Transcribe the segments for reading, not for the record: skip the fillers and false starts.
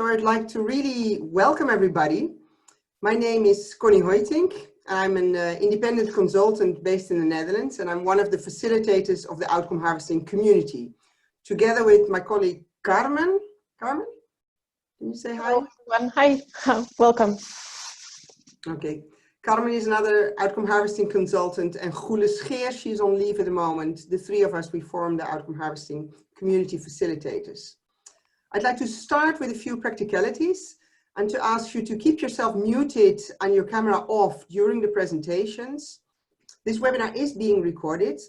I'd like to really welcome everybody. My name is Connie Hoytink. I'm an independent consultant based in the Netherlands, and I'm one of the facilitators of the outcome harvesting community. Together with my colleague Carmen. Carmen, can you say hi? Hello, everyone. Hi, welcome. Okay. Carmen is another outcome harvesting consultant, and Goele Scheer, she's on leave at the moment. The three of us, we form the outcome harvesting community facilitators. I'd like to start with a few practicalities and to ask you to keep yourself muted and your camera off during the presentations. This webinar is being recorded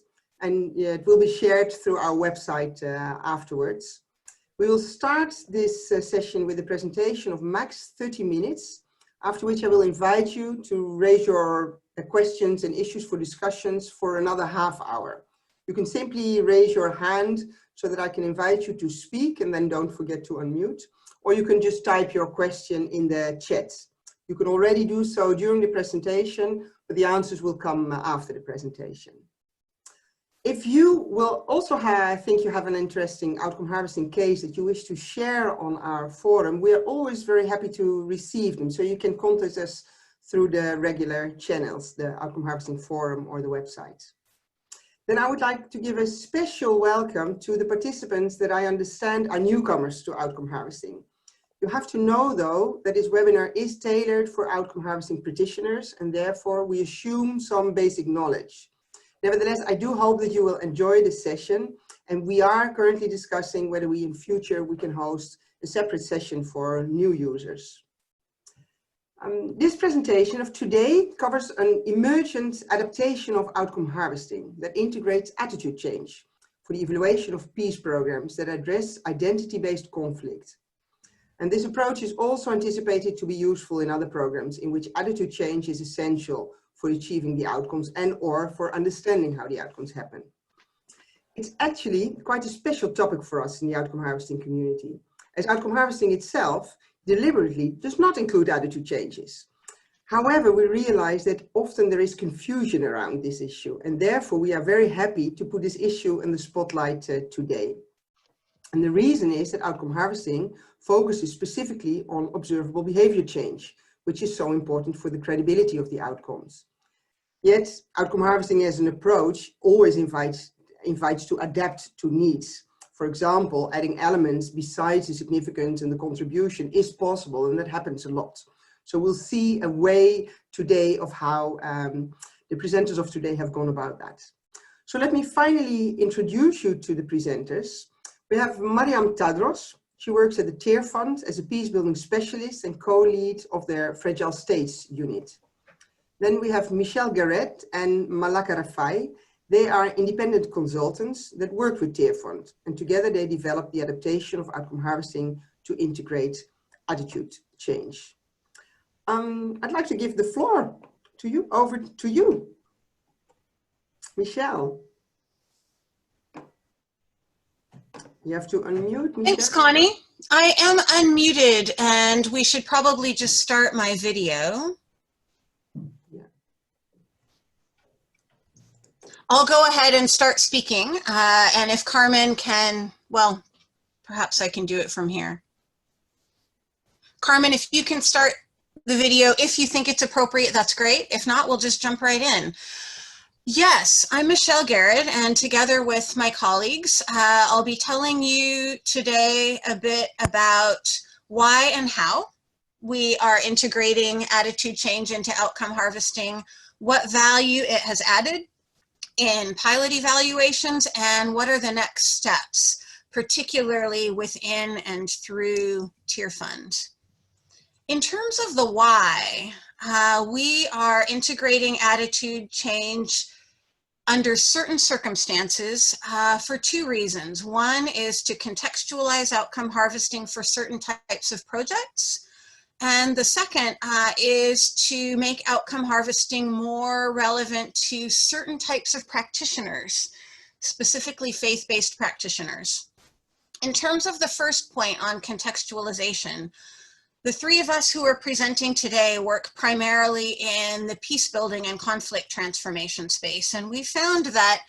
and it will be shared through our website afterwards. We will start this session with a presentation of max 30 minutes, after which I will invite you to raise your questions and issues for discussions for another half hour. You can simply raise your hand so that I can invite you to speak, and then don't forget to unmute. Or you can just type your question in the chat. You can already do so during the presentation, but the answers will come after the presentation. If you will also think you have an interesting outcome harvesting case that you wish to share on our forum, we are always very happy to receive them. So you can contact us through the regular channels, the Outcome Harvesting Forum or the website. Then I would like to give a special welcome to the participants that I understand are newcomers to outcome harvesting. You have to know, though, that this webinar is tailored for outcome harvesting practitioners, and therefore we assume some basic knowledge. Nevertheless, I do hope that you will enjoy this session, and we are currently discussing whether we in future we can host a separate session for new users. This presentation of today covers an emergent adaptation of outcome harvesting that integrates attitude change for the evaluation of peace programs that address identity-based conflict. And this approach is also anticipated to be useful in other programs in which attitude change is essential for achieving the outcomes and/or for understanding how the outcomes happen. It's actually quite a special topic for us in the outcome harvesting community, as outcome harvesting itself deliberately does not include attitude changes. However, we realize that often there is confusion around this issue, and therefore we are very happy to put this issue in the spotlight today. And the reason is that outcome harvesting focuses specifically on observable behavior change, which is so important for the credibility of the outcomes. Yet, outcome harvesting as an approach always invites to adapt to needs. For example, adding elements besides the significance and the contribution is possible, and that happens a lot. So we'll see a way today of how the presenters of today have gone about that. So let me finally introduce you to the presenters. We have Mariam Tadros. She works at the Tear Fund as a peace building specialist and co-lead of their Fragile States unit. Then we have Michelle Garrett and Malaka Rafai. They are independent consultants that work with Tear Fund, and together they developed the adaptation of outcome harvesting to integrate attitude change. I'd like to give the floor to you, over to you, Michelle. You have to unmute, Michelle. Thanks, Connie. I am unmuted, and we should probably just start my video. I'll go ahead and start speaking, and if Carmen can, well, perhaps I can do it from here. Carmen, if you can start the video, if you think it's appropriate, that's great. If not, we'll just jump right in. Yes, I'm Michelle Garrett, and together with my colleagues, I'll be telling you today a bit about why and how we are integrating attitude change into outcome harvesting, what value it has added in pilot evaluations, and what are the next steps, particularly within and through Tear Fund. In terms of the why, we are integrating attitude change under certain circumstances for two reasons. One is to contextualize outcome harvesting for certain types of projects. And the second is to make outcome harvesting more relevant to certain types of practitioners, specifically faith-based practitioners. In terms of the first point on contextualization, the three of us who are presenting today work primarily in the peace building and conflict transformation space. And we found that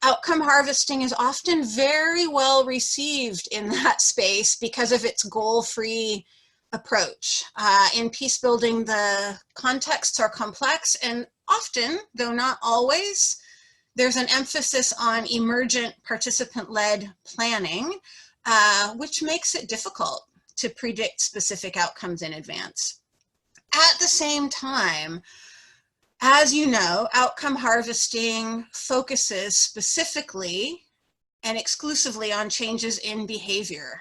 Outcome harvesting is often very well received in that space because of its goal-free approach. In peace building, the contexts are complex, and often, though not always, there's an emphasis on emergent participant-led planning, which makes it difficult to predict specific outcomes in advance. At the same time, as you know, outcome harvesting focuses specifically and exclusively on changes in behavior.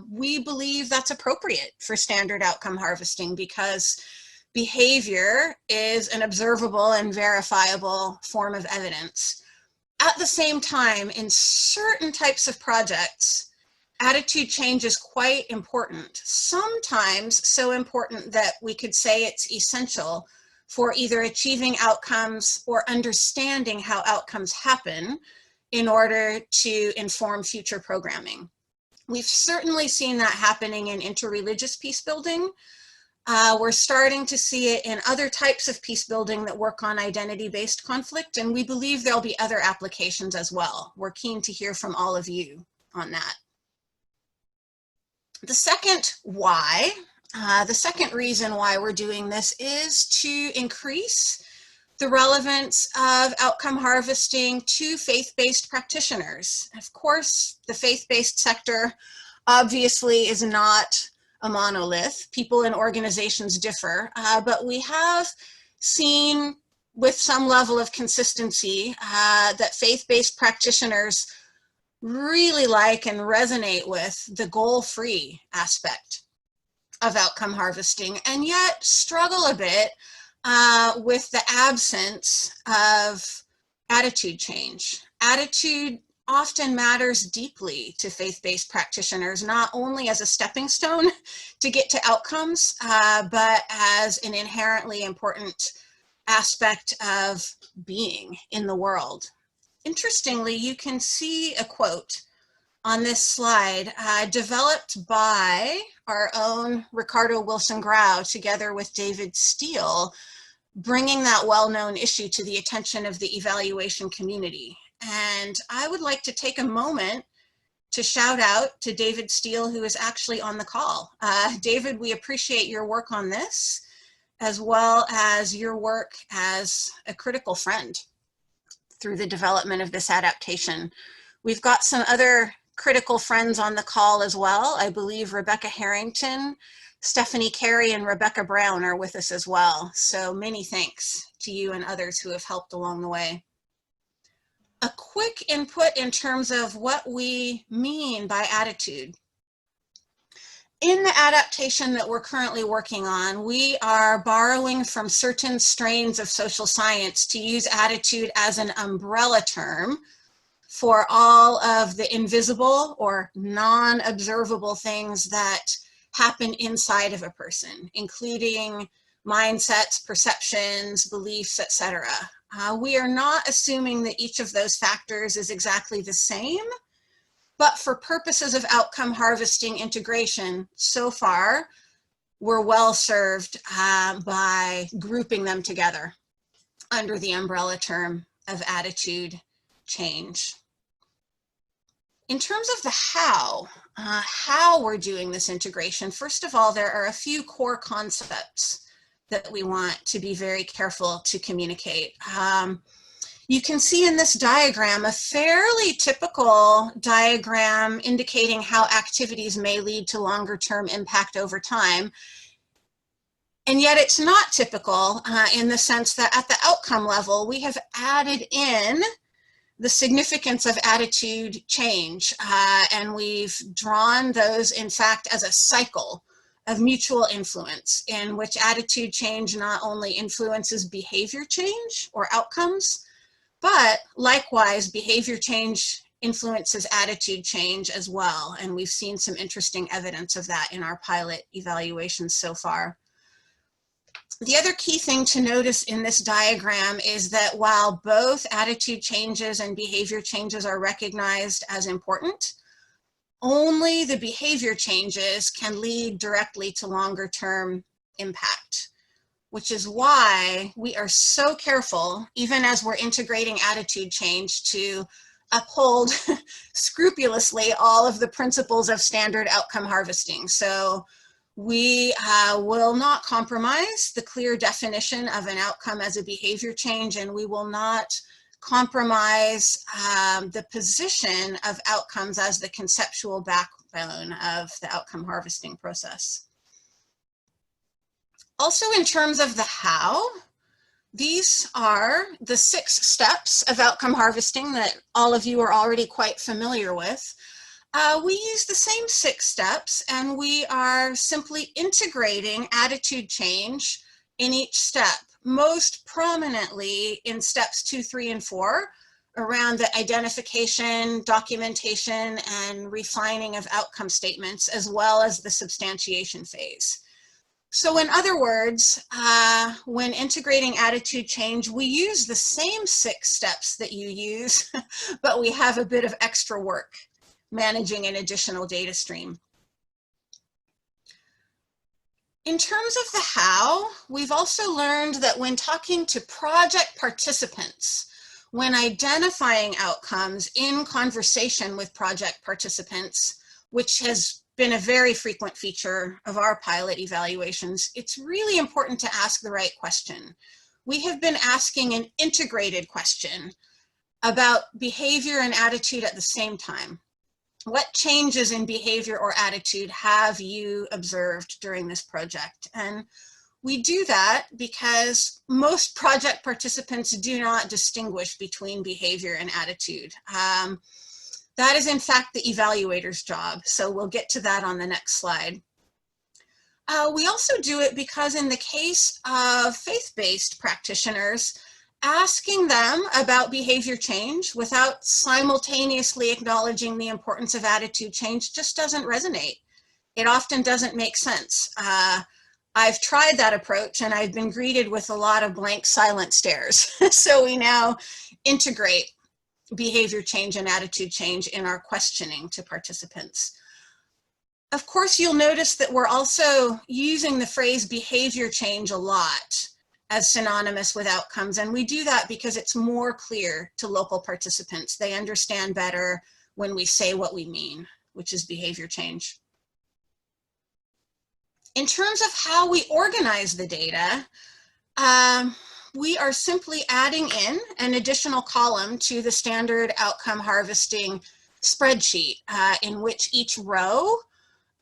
We believe that's appropriate for standard outcome harvesting because behavior is an observable and verifiable form of evidence. At the same time, in certain types of projects, attitude change is quite important, sometimes so important that we could say it's essential for either achieving outcomes or understanding how outcomes happen in order to inform future programming. We've certainly seen that happening in interreligious peace building. We're starting to see it in other types of peace building that work on identity-based conflict, and we believe there'll be other applications as well. We're keen to hear from all of you on that. The second why, the second reason why we're doing this is to increase the relevance of outcome harvesting to faith-based practitioners. Of course, the faith-based sector obviously is not a monolith. People and organizations differ, but we have seen with some level of consistency that faith-based practitioners really like and resonate with the goal-free aspect of outcome harvesting, and yet struggle a bit with the absence of attitude change. Attitude often matters deeply to faith-based practitioners, not only as a stepping stone to get to outcomes, but as an inherently important aspect of being in the world. Interestingly, you can see a quote on this slide developed by our own Ricardo Wilson Grau together with David Steele, bringing that well-known issue to the attention of the evaluation community. And I would like to take a moment to shout out to David Steele, who is actually on the call. David, we appreciate your work on this, as well as your work as a critical friend through the development of this adaptation. We've got some other critical friends on the call as well. I believe Rebecca Harrington, Stephanie Carey, and Rebecca Brown are with us as well. So many thanks to you and others who have helped along the way. A quick input in terms of what we mean by attitude. In the adaptation that we're currently working on, we are borrowing from certain strains of social science to use attitude as an umbrella term for all of the invisible or non-observable things that happen inside of a person, including mindsets, perceptions, beliefs, etc. We are not assuming that each of those factors is exactly the same, but for purposes of outcome harvesting integration, so far, we're well served by grouping them together under the umbrella term of attitude change. In terms of the how we're doing this integration, first of all, there are a few core concepts that we want to be very careful to communicate. You can see in this diagram a fairly typical diagram indicating how activities may lead to longer term impact over time. And yet it's not typical in the sense that at the outcome level, we have added in the significance of attitude change. And we've drawn those, in fact, as a cycle of mutual influence in which attitude change not only influences behavior change or outcomes, but likewise, behavior change influences attitude change as well. And we've seen some interesting evidence of that in our pilot evaluations so far. The other key thing to notice in this diagram is that while both attitude changes and behavior changes are recognized as important, only the behavior changes can lead directly to longer term impact. which is why we are so careful, even as we're integrating attitude change, to uphold scrupulously all of the principles of standard outcome harvesting. So we will not compromise the clear definition of an outcome as a behavior change, and we will not compromise the position of outcomes as the conceptual backbone of the outcome harvesting process. Also, in terms of the how, these are the 6 steps of outcome harvesting that all of you are already quite familiar with. We use the same 6 steps, and we are simply integrating attitude change in each step, most prominently in steps 2, 3, and 4, around the identification, documentation, and refining of outcome statements, as well as the substantiation phase. So in other words, when integrating attitude change, we use the same 6 steps that you use, but we have a bit of extra work managing an additional data stream. In terms of the how, we've also learned that when talking to project participants, when identifying outcomes in conversation with project participants, which has been a very frequent feature of our pilot evaluations, it's really important to ask the right question. We have been asking an integrated question about behavior and attitude at the same time. What changes in behavior or attitude have you observed during this project? And we do that because most project participants do not distinguish between behavior and attitude. That is in fact the evaluator's job, so we'll get to that on the next slide. We also do it because in the case of faith-based practitioners, asking them about behavior change without simultaneously acknowledging the importance of attitude change just doesn't resonate. It often doesn't make sense. I've tried that approach and I've been greeted with a lot of blank silent stares. So we now integrate behavior change and attitude change in our questioning to participants. Of course, you'll notice that we're also using the phrase behavior change a lot as synonymous with outcomes, and we do that because it's more clear to local participants. They understand better when we say what we mean, which is behavior change. In terms of how we organize the data, we are simply adding in an additional column to the standard outcome harvesting spreadsheet, in which each row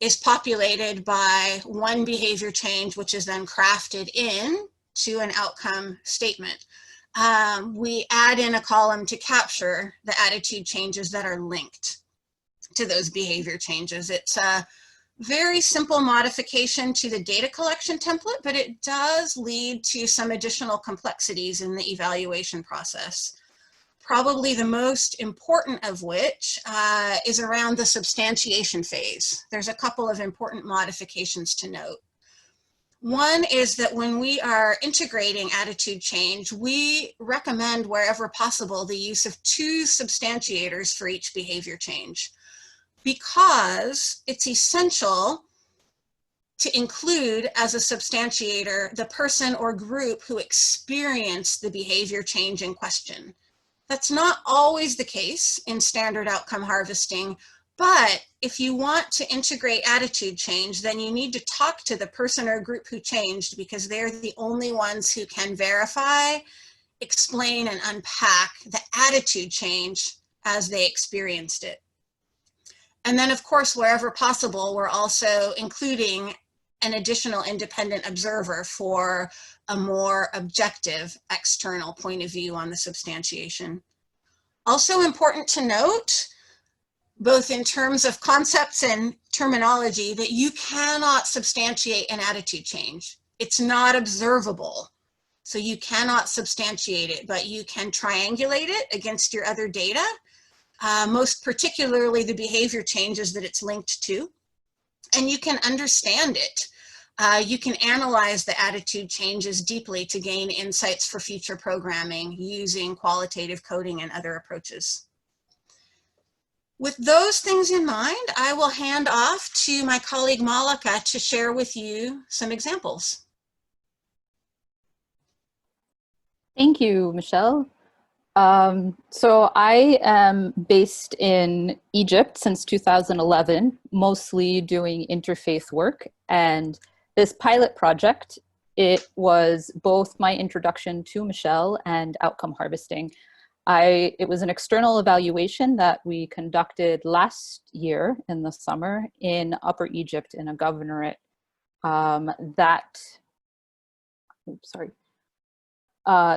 is populated by one behavior change, which is then crafted in to an outcome statement. We add in a column to capture the attitude changes that are linked to those behavior changes. It's a very simple modification to the data collection template, but it does lead to some additional complexities in the evaluation process. Probably the most important of which is around the substantiation phase. There's a couple of important modifications to note. One is that when we are integrating attitude change, we recommend wherever possible the use of 2 substantiators for each behavior change, because it's essential to include as a substantiator the person or group who experienced the behavior change in question. That's not always the case in standard outcome harvesting, but if you want to integrate attitude change, then you need to talk to the person or group who changed, because they're the only ones who can verify, explain, and unpack the attitude change as they experienced it. And then, of course, wherever possible, we're also including an additional independent observer for a more objective external point of view on the substantiation. Also important to note, both in terms of concepts and terminology, that you cannot substantiate an attitude change. It's not observable, so you cannot substantiate it, but you can triangulate it against your other data, most particularly the behavior changes that it's linked to, and you can understand it. You can analyze the attitude changes deeply to gain insights for future programming using qualitative coding and other approaches. With those things in mind, I will hand off to my colleague Malika to share with you some examples. Thank you, Michelle. So I am based in Egypt since 2011, mostly doing interfaith work. And this pilot project, it was both my introduction to Michelle and outcome harvesting. It was an external evaluation that we conducted last year in the summer in Upper Egypt in a governorate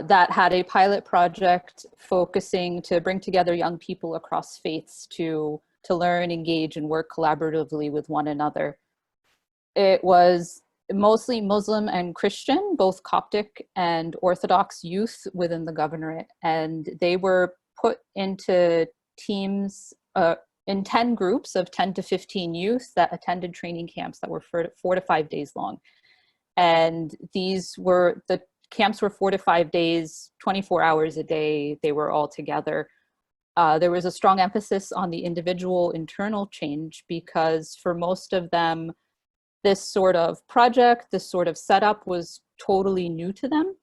that had a pilot project focusing to bring together young people across faiths to learn, engage, and work collaboratively with one another. It was mostly Muslim and Christian, both Coptic and Orthodox youth within the governorate, and they were put into teams in 10 groups of 10 to 15 youth that attended training camps that were 4 to 5 days long. And the camps were 4 to 5 days, 24 hours a day. They were all together. There was a strong emphasis on the individual internal change because for most of them, this sort of project, this sort of setup was totally new to them.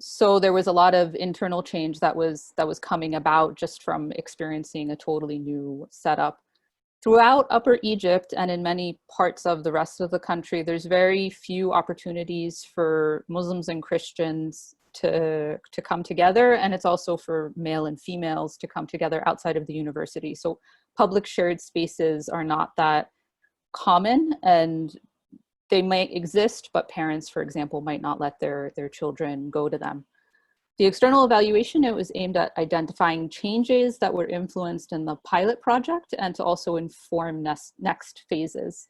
So there was a lot of internal change that was coming about just from experiencing a totally new setup. Throughout Upper Egypt and in many parts of the rest of the country, there's very few opportunities for Muslims and Christians to come together, and it's also for male and females to come together outside of the university. So public shared spaces are not that common, and they might exist, but parents, for example, might not let their children go to them. The external evaluation, it was aimed at identifying changes that were influenced in the pilot project and to also inform next phases.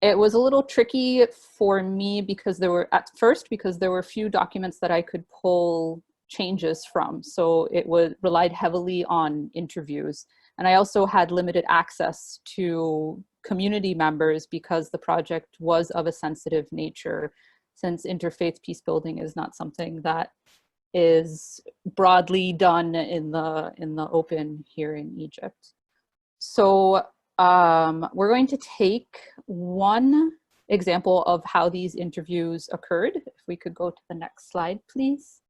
It was a little tricky for me because there were few documents that I could pull changes from. So it relied heavily on interviews. And I also had limited access to community members because the project was of a sensitive nature, since interfaith peace building is not something that is broadly done in the open here in Egypt. So we're going to take one example of how these interviews occurred. If we could go to the next slide, please.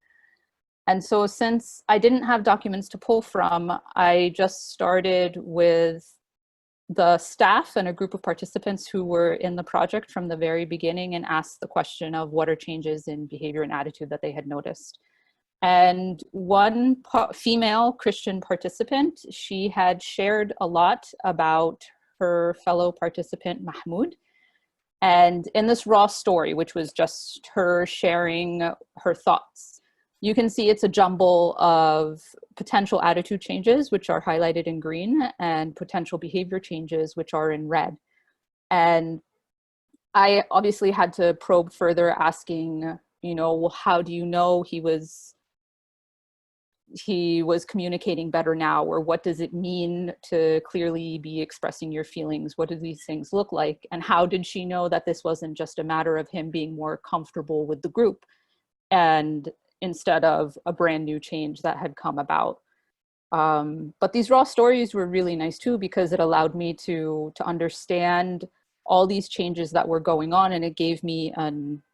And so since I didn't have documents to pull from, I just started with the staff and a group of participants who were in the project from the very beginning and asked the question of what are changes in behavior and attitude that they had noticed. And one female Christian participant, she had shared a lot about her fellow participant, Mahmoud. And in this raw story, which was just her sharing her thoughts, you can see it's a jumble of potential attitude changes, which are highlighted in green, and potential behavior changes, which are in red. And I obviously had to probe further, asking, well, how do you know he was communicating better now? Or what does it mean to clearly be expressing your feelings? What do these things look like? And how did she know that this wasn't just a matter of him being more comfortable with the group, and instead of a brand new change that had come about? But these raw stories were really nice too, because it allowed me to understand all these changes that were going on, and it gave me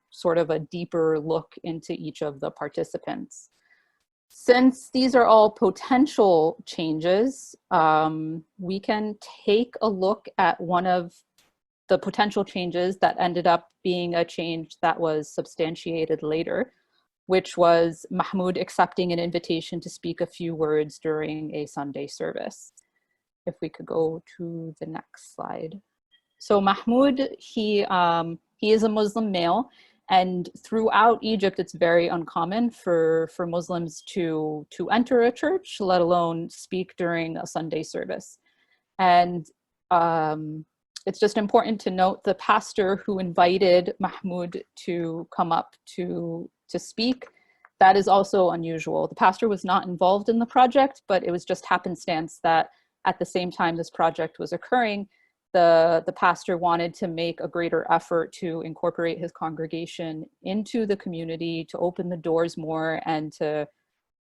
sort of a deeper look into each of the participants. Since these are all potential changes, we can take a look at one of the potential changes that ended up being a change that was substantiated later, which was Mahmoud accepting an invitation to speak a few words during a Sunday service. If we could go to the next slide. So Mahmoud, he is a Muslim male, and throughout Egypt, it's very uncommon for Muslims to enter a church, let alone speak during a Sunday service. And it's just important to note the pastor who invited Mahmoud to come up to speak, that is also unusual. The pastor was not involved in the project, but it was just happenstance that at the same time this project was occurring, the pastor wanted to make a greater effort to incorporate his congregation into the community, to open the doors more, and to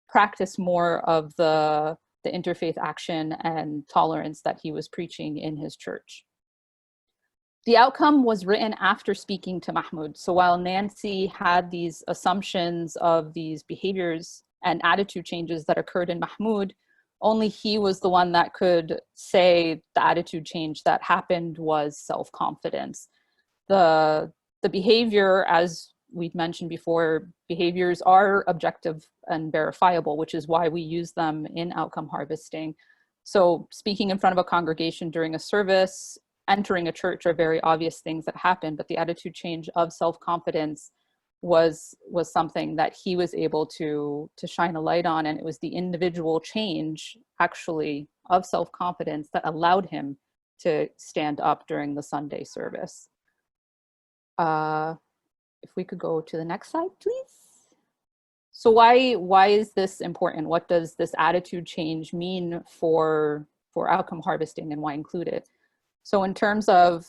practice more of the interfaith action and tolerance that he was preaching in his church. The outcome was written after speaking to Mahmoud. So while Nancy had these assumptions of these behaviors and attitude changes that occurred in Mahmoud, only he was the one that could say the attitude change that happened was self-confidence. The behavior, as we've mentioned before, behaviors are objective and verifiable, which is why we use them in outcome harvesting. So speaking in front of a congregation during a service, entering a church are very obvious things that happen, but the attitude change of self-confidence was something that he was able to shine a light on, and it was the individual change actually of self-confidence that allowed him to stand up during the Sunday service. If we could go to the next slide, please. So why is this important? What does this attitude change mean for outcome harvesting, and why include it? So in terms of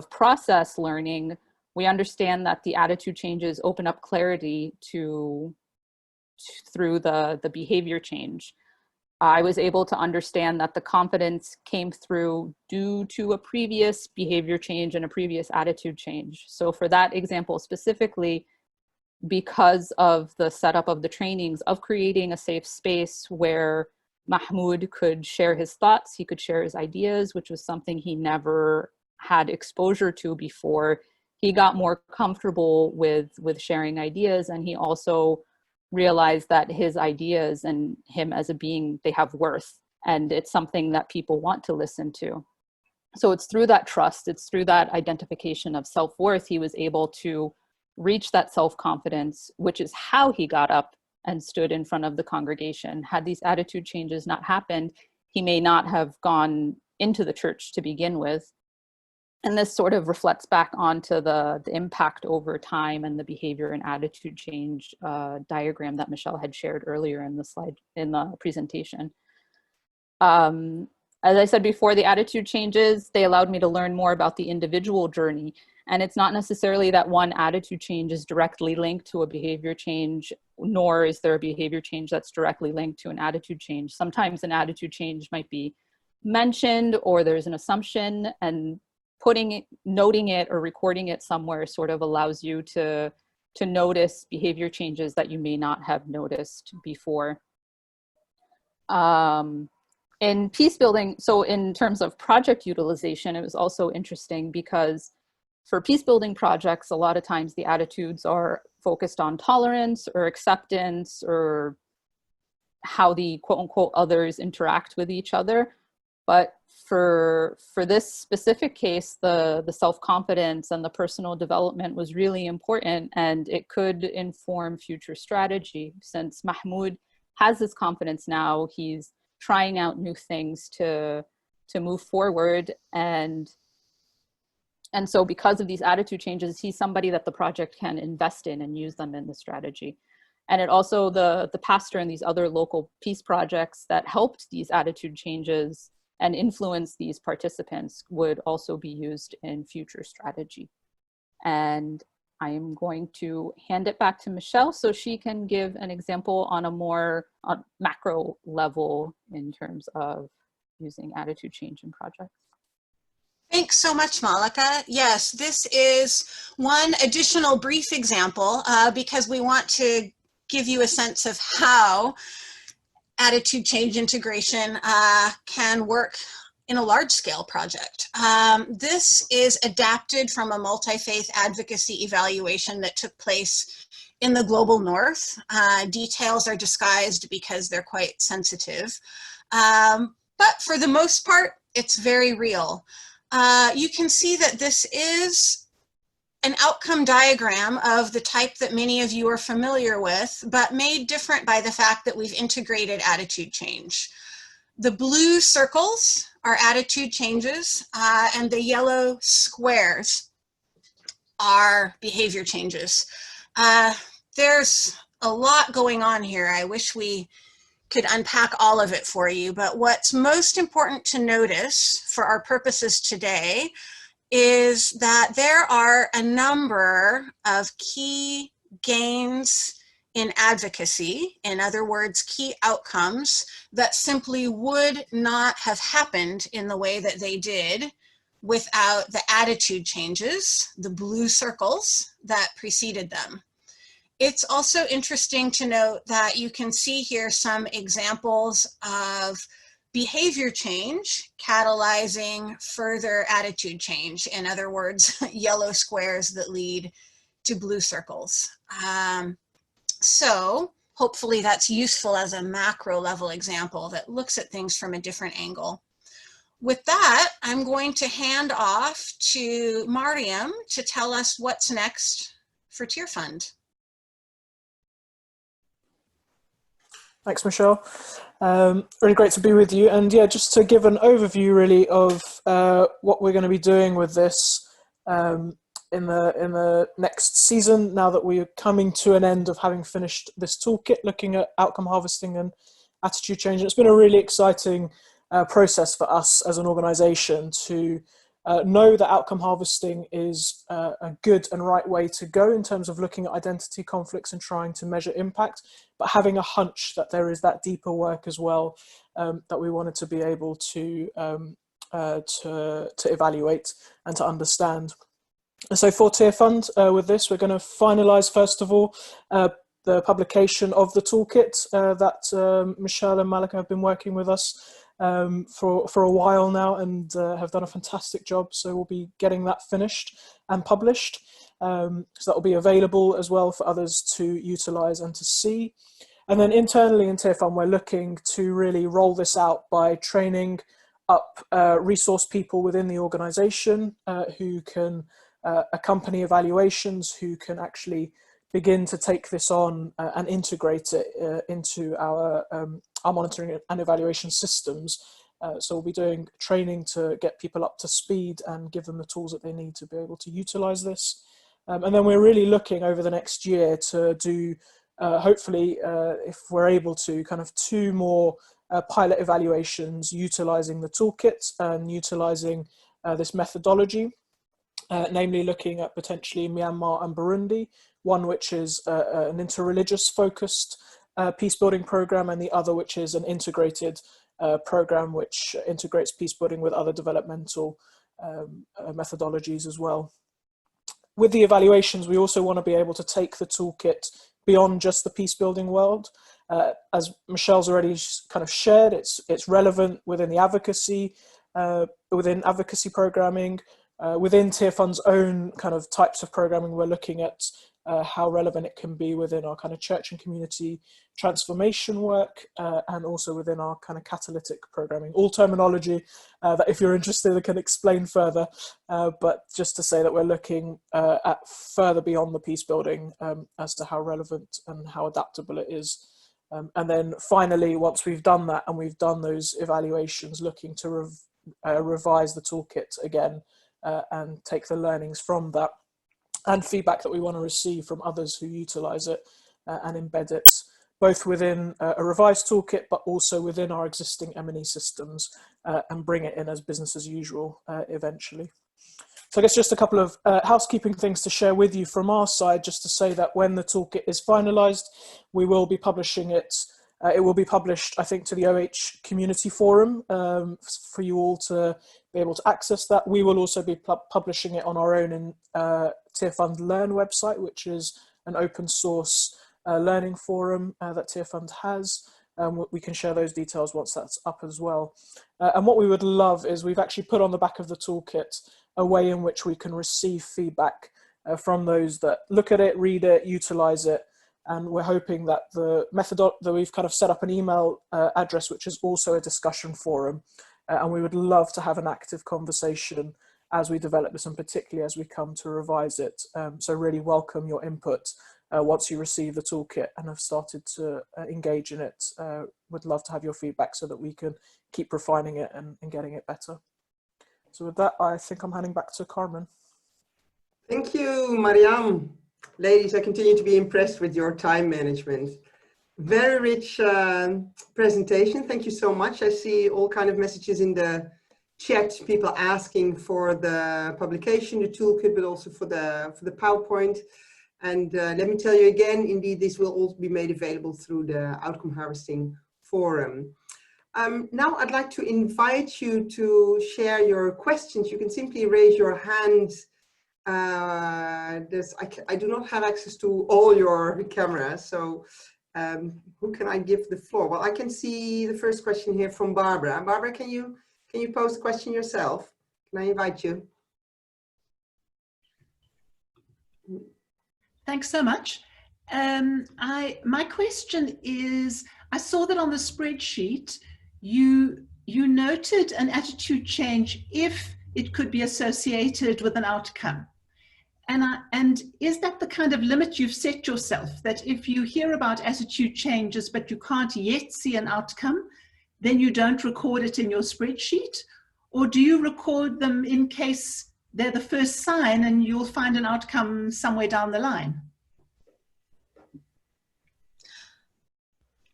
process learning, we understand that the attitude changes open up clarity through the behavior change. I was able to understand that the confidence came through due to a previous behavior change and a previous attitude change. So for that example specifically, because of the setup of the trainings of creating a safe space where Mahmoud could share his thoughts, he could share his ideas, which was something he never had exposure to before, he got more comfortable with sharing ideas, and he also realize that his ideas and him as a being, they have worth, and it's something that people want to listen to. So it's through that trust, it's through that identification of self-worth, he was able to reach that self-confidence, which is how he got up and stood in front of the congregation. Had these attitude changes not happened, he may not have gone into the church to begin with. And this sort of reflects back onto the impact over time and the behavior and attitude change diagram that Michelle had shared earlier in the slide, in the presentation. As I said before, the attitude changes, they allowed me to learn more about the individual journey. And it's not necessarily that one attitude change is directly linked to a behavior change, nor is there a behavior change that's directly linked to an attitude change. Sometimes an attitude change might be mentioned, or there's an assumption, and noting it or recording it somewhere sort of allows you to notice behavior changes that you may not have noticed before. In peace building, so in terms of project utilization, it was also interesting because for peace building projects, a lot of times the attitudes are focused on tolerance or acceptance or how the quote unquote others interact with each other. But for this specific case, the self-confidence and the personal development was really important, and it could inform future strategy. Since Mahmoud has this confidence now, he's trying out new things to move forward, and so because of these attitude changes, he's somebody that the project can invest in and use them in the strategy. And it also, the pastor and these other local peace projects that helped these attitude changes and influence these participants would also be used in future strategy. And I am going to hand it back to Michelle so she can give an example on a more macro level in terms of using attitude change in projects. Thanks so much, Malika. Yes, this is one additional brief example because we want to give you a sense of how attitude change integration can work in a large-scale project. This is adapted from a multi-faith advocacy evaluation that took place in the global north. Details are disguised because they're quite sensitive. But for the most part, it's very real. You can see that this is an outcome diagram of the type that many of you are familiar with, but made different by the fact that we've integrated attitude change. The blue circles are attitude changes, and the yellow squares are behavior changes. There's a lot going on here. I wish we could unpack all of it for you, but what's most important to notice for our purposes today is that there are a number of key gains in advocacy, in other words, key outcomes that simply would not have happened in the way that they did without the attitude changes, the blue circles that preceded them. It's also interesting to note that you can see here some examples of behavior change catalyzing further attitude change. In other words, yellow squares that lead to blue circles. So hopefully that's useful as a macro level example that looks at things from a different angle. With that, I'm going to hand off to Mariam to tell us what's next for Tearfund. Thanks, Michelle. Really great to be with you. And yeah, just to give an overview really of what we're going to be doing with this in the next season, now that we are coming to an end of having finished this toolkit, looking at outcome harvesting and attitude change. And it's been a really exciting process for us as an organization to know that outcome harvesting is a good and right way to go in terms of looking at identity conflicts and trying to measure impact, but having a hunch that there is that deeper work as well that we wanted to be able to evaluate and to understand. And so for Tearfund, with this, we're going to finalize, first of all, the publication of the toolkit that Michelle and Malika have been working with us for a while now, and have done a fantastic job. So we'll be getting that finished and published. So that will be available as well for others to utilize and to see. And then internally in Tearfund, we're looking to really roll this out by training up resource people within the organization who can accompany evaluations, who can actually begin to take this on and integrate it into our monitoring and evaluation systems. So we'll be doing training to get people up to speed and give them the tools that they need to be able to utilize this. And then we're really looking over the next year to do, hopefully, if we're able to, kind of 2 more pilot evaluations utilizing the toolkit and utilizing this methodology. Namely looking at potentially Myanmar and Burundi, one which is an interreligious focused peacebuilding program, and the other which is an integrated program which integrates peacebuilding with other developmental methodologies as well. With the evaluations, we also want to be able to take the toolkit beyond just the peacebuilding world. As Michelle's already kind of shared, it's relevant within the advocacy, within advocacy programming. Within Tearfund's own kind of types of programming, we're looking at how relevant it can be within our kind of church and community transformation work, and also within our kind of catalytic programming. All terminology that if you're interested, I can explain further, but just to say that we're looking at further beyond the peace building as to how relevant and how adaptable it is. And then finally, once we've done that and we've done those evaluations, looking to revise the toolkit again, and take the learnings from that and feedback that we want to receive from others who utilize it and embed it both within a revised toolkit, but also within our existing M&E systems and bring it in as business as usual eventually. So I guess just a couple of housekeeping things to share with you from our side, just to say that when the toolkit is finalized, we will be publishing it. It will be published, I think, to the OH Community Forum for you all to be able to access that. We will also be publishing it on our own Tearfund Learn website, which is an open source learning forum that Tearfund has. We can share those details once that's up as well. And what we would love is we've actually put on the back of the toolkit a way in which we can receive feedback from those that look at it, read it, utilize it. And we're hoping that the method that we've kind of set up an email address, which is also a discussion forum. And we would love to have an active conversation as we develop this, and particularly as we come to revise it. So really welcome your input once you receive the toolkit and have started to engage in it. Would love to have your feedback so that we can keep refining it and getting it better. So with that, I think I'm handing back to Carmen. Thank you, Mariam. Ladies, I continue to be impressed with your time management. Very rich presentation. Thank you so much. I see all kind of messages in the chat, people asking for the publication, the toolkit, but also for the PowerPoint. And let me tell you again, indeed, this will also be made available through the Outcome Harvesting Forum. Now I'd like to invite you to share your questions. You can simply raise your hand. I do not have access to all your cameras, so who can I give the floor? Well, I can see the first question here from Barbara. Barbara, can you pose the question yourself? Can I invite you? Thanks so much. My question is, I saw that on the spreadsheet, you noted an attitude change if it could be associated with an outcome. And is that the kind of limit you've set yourself, that if you hear about attitude changes but you can't yet see an outcome, then you don't record it in your spreadsheet? Or do you record them in case they're the first sign and you'll find an outcome somewhere down the line?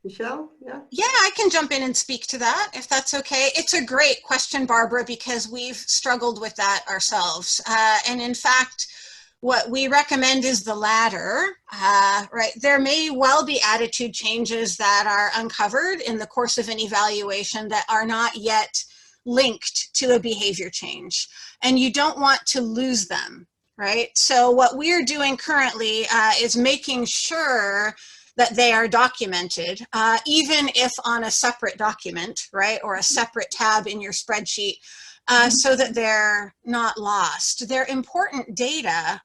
Michelle, yeah? Yeah, I can jump in and speak to that, if that's okay. It's a great question, Barbara, because we've struggled with that ourselves. And in fact, what we recommend is the latter, right? There may well be attitude changes that are uncovered in the course of an evaluation that are not yet linked to a behavior change, and you don't want to lose them, right? So what we're doing currently is making sure that they are documented, even if on a separate document, right, or a separate tab in your spreadsheet, so that they're not lost. They're important data,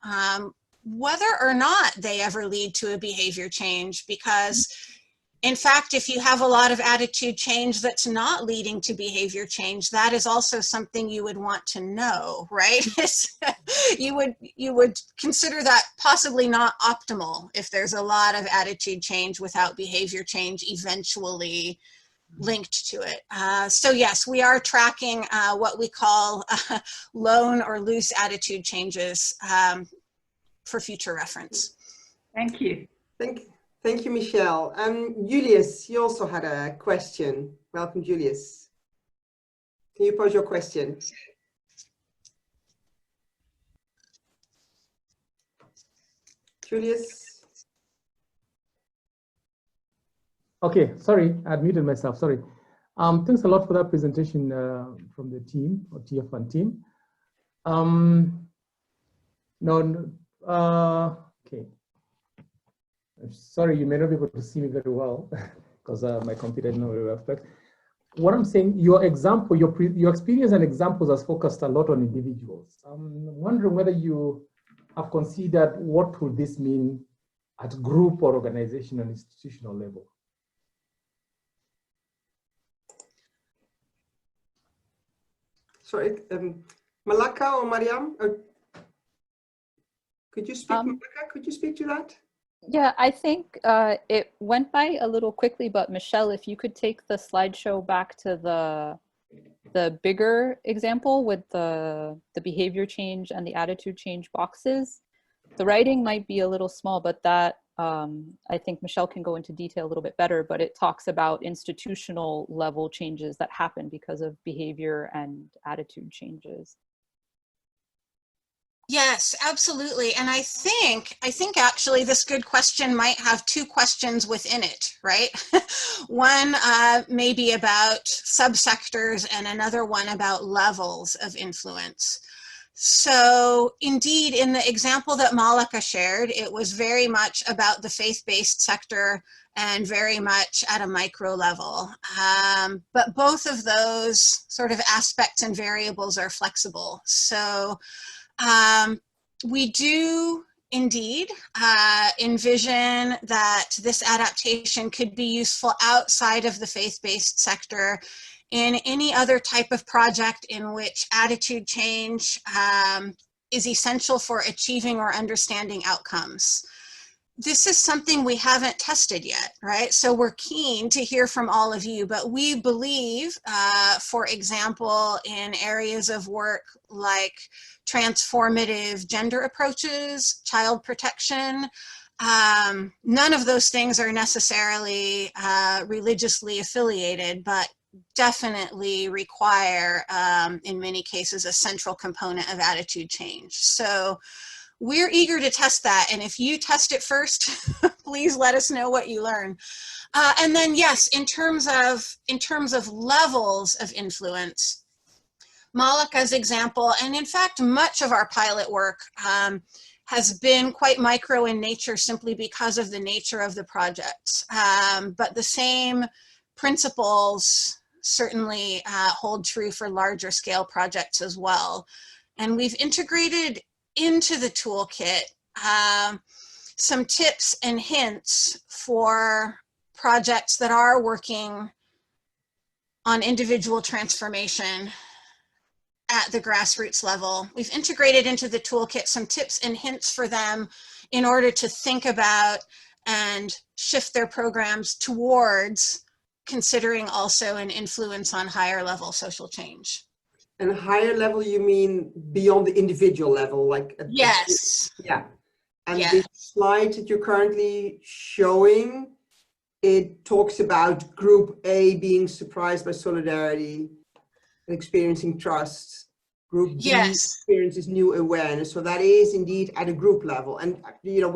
whether or not they ever lead to a behavior change, because in fact, if you have a lot of attitude change that's not leading to behavior change, that is also something you would want to know, right? you would consider that possibly not optimal if there's a lot of attitude change without behavior change eventually linked to it. So yes, we are tracking what we call lone or loose attitude changes for future reference. Thank you. Thank you, Michelle. Julius, you also had a question. Welcome, Julius. Can you pose your question? Julius? Okay, sorry, I had muted myself, sorry. Thanks a lot for that presentation from the team, or TF1 team. Okay. Sorry, you may not be able to see me very well because my computer is not very well. But what I'm saying, your example, your experience and examples has focused a lot on individuals. I'm wondering whether you have considered what would this mean at group or organizational and institutional level. Sorry, Malaka or Mariam? Could you speak, Malaka? Could you speak to that? Yeah, I think it went by a little quickly, but Michelle, if you could take the slideshow back to the bigger example with the behavior change and the attitude change boxes. The writing might be a little small, but that I think Michelle can go into detail a little bit better, but it talks about institutional level changes that happen because of behavior and attitude changes. Yes, absolutely. And I think actually this good question might have two questions within it, right? One may be about subsectors and another one about levels of influence. So indeed, in the example that Malaka shared, it was very much about the faith-based sector and very much at a micro level. But both of those sort of aspects and variables are flexible. So we do indeed envision that this adaptation could be useful outside of the faith-based sector in any other type of project in which attitude change is essential for achieving or understanding outcomes. This is something we haven't tested yet, right? So we're keen to hear from all of you, but we believe, for example, in areas of work like transformative gender approaches, child protection, none of those things are necessarily religiously affiliated, but definitely require, in many cases, a central component of attitude change. So we're eager to test that, and if you test it first, please let us know what you learn. And then yes, in terms of levels of influence, Malika's example, and in fact, much of our pilot work has been quite micro in nature simply because of the nature of the projects. But the same principles certainly hold true for larger scale projects as well. And we've integrated into the toolkit some tips and hints for projects that are working on individual transformation at the grassroots level. We've integrated into the toolkit some tips and hints for them in order to think about and shift their programs towards considering also an influence on higher level social change. And higher level, you mean beyond the individual level, like Yes. Yeah. And Yeah. this slide that you're currently showing, it talks about group A being surprised by solidarity and experiencing trust. Group B Yes. experiences new awareness. So that is indeed at a group level. And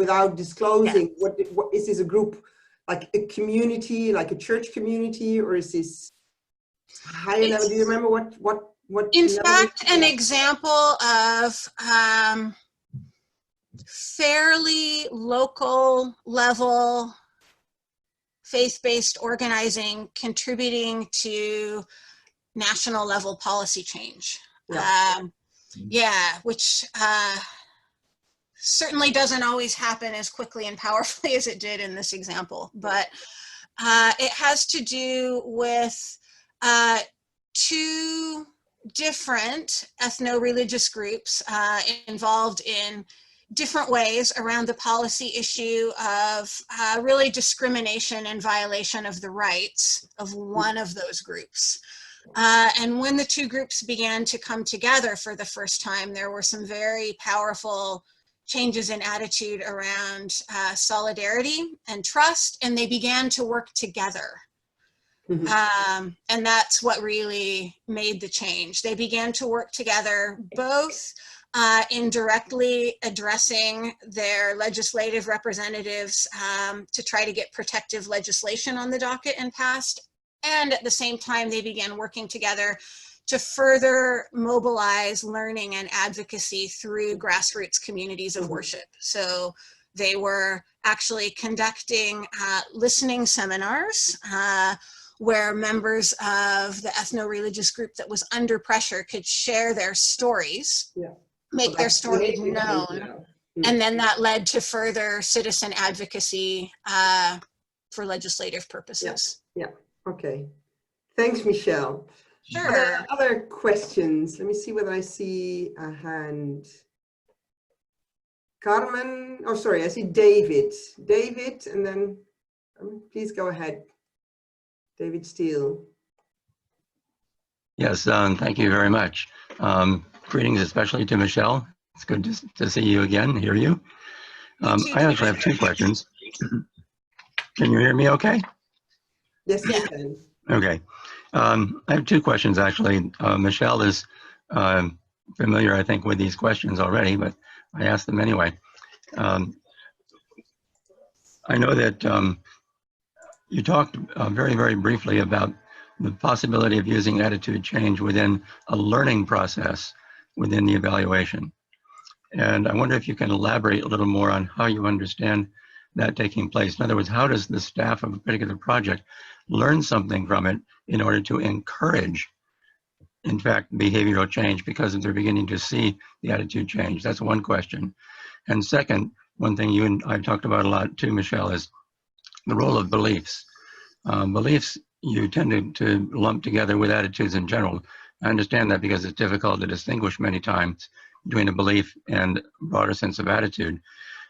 without disclosing, what is this, a group, like a community, like a church community, or is this higher level? Do you remember what In level fact, an example of fairly local level faith-based organizing contributing to national level policy change. Which certainly doesn't always happen as quickly and powerfully as it did in this example, but it has to do with two different ethno-religious groups involved in different ways around the policy issue of really discrimination and violation of the rights of one of those groups. And when the two groups began to come together for the first time, there were some very powerful changes in attitude around solidarity and trust, and they began to work together. And that's what really made the change. They began to work together both in directly addressing their legislative representatives to try to get protective legislation on the docket and passed. And at the same time, they began working together to further mobilize learning and advocacy through grassroots communities of worship. So they were actually conducting listening seminars where members of the ethno-religious group that was under pressure could share their stories, make their stories known, and then that led to further citizen advocacy for legislative purposes. Yeah. Okay. Thanks, Michelle. Sure. Other questions? Let me see whether I see a hand. Carmen, oh, sorry, I see David. David, and then please go ahead. David Steele. Yes, thank you very much. Greetings especially to Michelle. It's good to see you again, hear you. I actually have two questions. Can you hear me okay? Yes, you can. Okay. I have two questions actually. Michelle is familiar, I think, with these questions already, but I asked them anyway. I know that you talked very, very briefly about the possibility of using attitude change within a learning process within the evaluation. And I wonder if you can elaborate a little more on how you understand that taking place. In other words, how does the staff of a particular project learn something from it in order to encourage, in fact, behavioral change because they're beginning to see the attitude change? That's one question. And second, one thing you and I've talked about a lot too, Michelle, is the role of beliefs. Beliefs you tend to lump together with attitudes in general. I understand that because it's difficult to distinguish many times between a belief and a broader sense of attitude.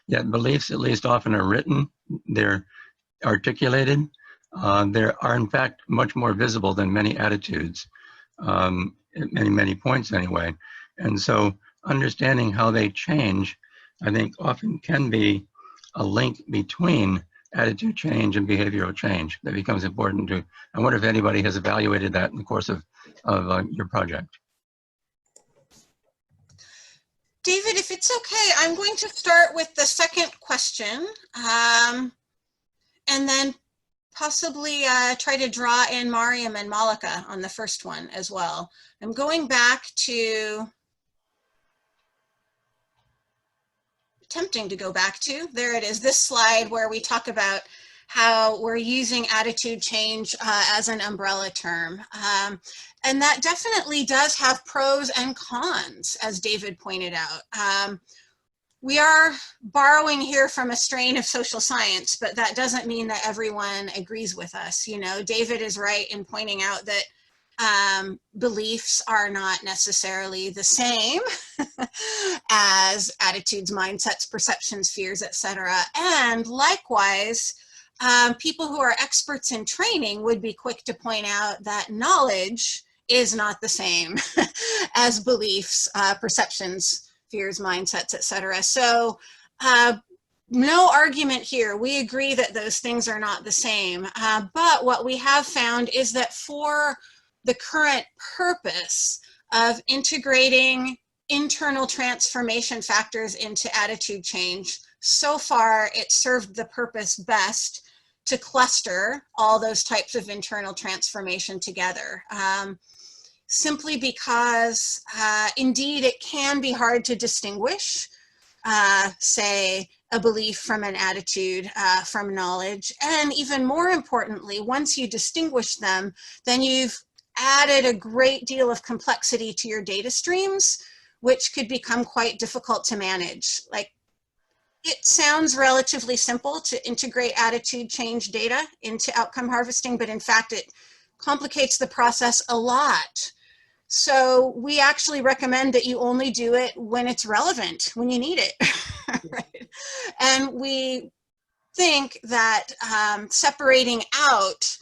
Yet beliefs, at least often, are written, they're articulated, they are in fact much more visible than many attitudes, at many points anyway. And so understanding how they change, I think often can be a link between attitude change and behavioral change that becomes important to. I wonder if anybody has evaluated that in the course of your project. David, if it's okay, I'm going to start with the second question. And then possibly try to draw in Mariam and Malika on the first one as well. I'm going back to, attempting to go back to, there it is, this slide where we talk about how we're using attitude change as an umbrella term. And that definitely does have pros and cons, as David pointed out. We are borrowing here from a strain of social science, but that doesn't mean that everyone agrees with us. You know, David is right in pointing out that beliefs are not necessarily the same as attitudes, mindsets, perceptions, fears, etc. And likewise, people who are experts in training would be quick to point out that knowledge is not the same as beliefs, perceptions, fears, mindsets, etc. So no argument here. We agree that those things are not the same. But what we have found is that for the current purpose of integrating internal transformation factors into attitude change, so far it served the purpose best to cluster all those types of internal transformation together. Simply because indeed it can be hard to distinguish, say, a belief from an attitude, from knowledge. And even more importantly, once you distinguish them, then you've added a great deal of complexity to your data streams, which could become quite difficult to manage. Like, it sounds relatively simple to integrate attitude change data into outcome harvesting, but in fact, it complicates the process a lot. So we actually recommend that you only do it when it's relevant, when you need it. Right? And we think that separating out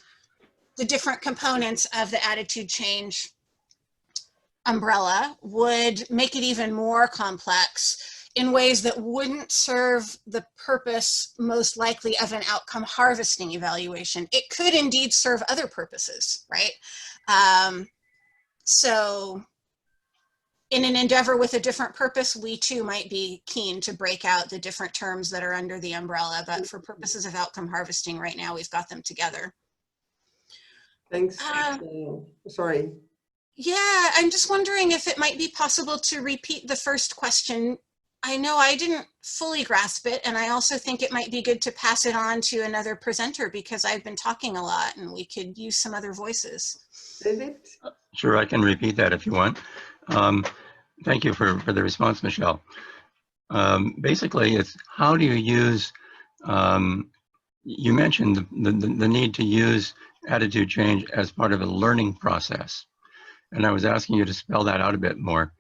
the different components of the attitude change umbrella would make it even more complex in ways that wouldn't serve the purpose most likely of an outcome harvesting evaluation. It could indeed serve other purposes, right? So in an endeavor with a different purpose, we too might be keen to break out the different terms that are under the umbrella, but for purposes of outcome harvesting right now, we've got them together. Thanks. Sorry. Yeah, I'm just wondering if it might be possible to repeat the first question. I know I didn't fully grasp it, and I also think it might be good to pass it on to another presenter because I've been talking a lot and we could use some other voices. David? Sure, I can repeat that if you want. Thank you for the response, Michelle. Basically, it's how do you use, you mentioned the need to use attitude change as part of a learning process. And I was asking you to spell that out a bit more.